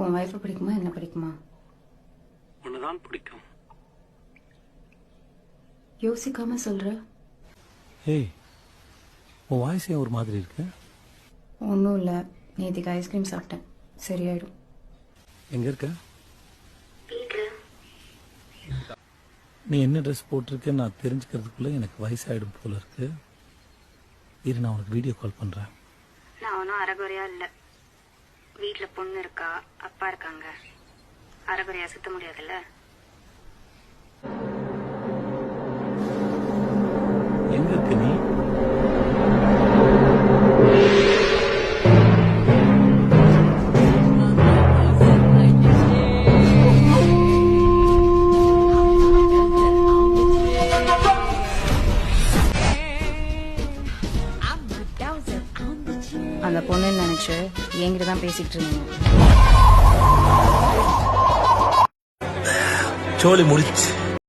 உன் வைஃபை பிடிக்குமா என்ன பிடிக்குமா? உன்னதான் பிடிக்கும். யோசிக்காம சொல்ற. ஏய், உன் வாய்ஸ் ஏன் ஒரு மாதிரி இருக்கு? ஒன்றும் இல்லை, நேற்றுக்கு ஐஸ்கிரீம் சாப்பிட்டேன், சரியாயிடும். எங்க இருக்க? வீட்டில். நீ என்ன ட்ரெஸ் போட்டிருக்க நான் தெரிஞ்சுக்கிறதுக்குள்ள எனக்கு வயசாயிடும் போல இருக்கு. இரு, நான் உனக்கு வீடியோ கால் பண்றேன். நான் ஒன்றும் அரைகுறையா இல்லை. வீட்டில் பொண்ணு இருக்கா, அப்பா இருக்காங்க. அரைகுறையா சுத்த முடியாதுல்ல. எங்க இருக்க நீ? அந்த பொண்ணுன்னு நினைச்சு என்கிட்ட தான் பேசிட்டு இருந்தீங்க. சோலி முடிச்சு.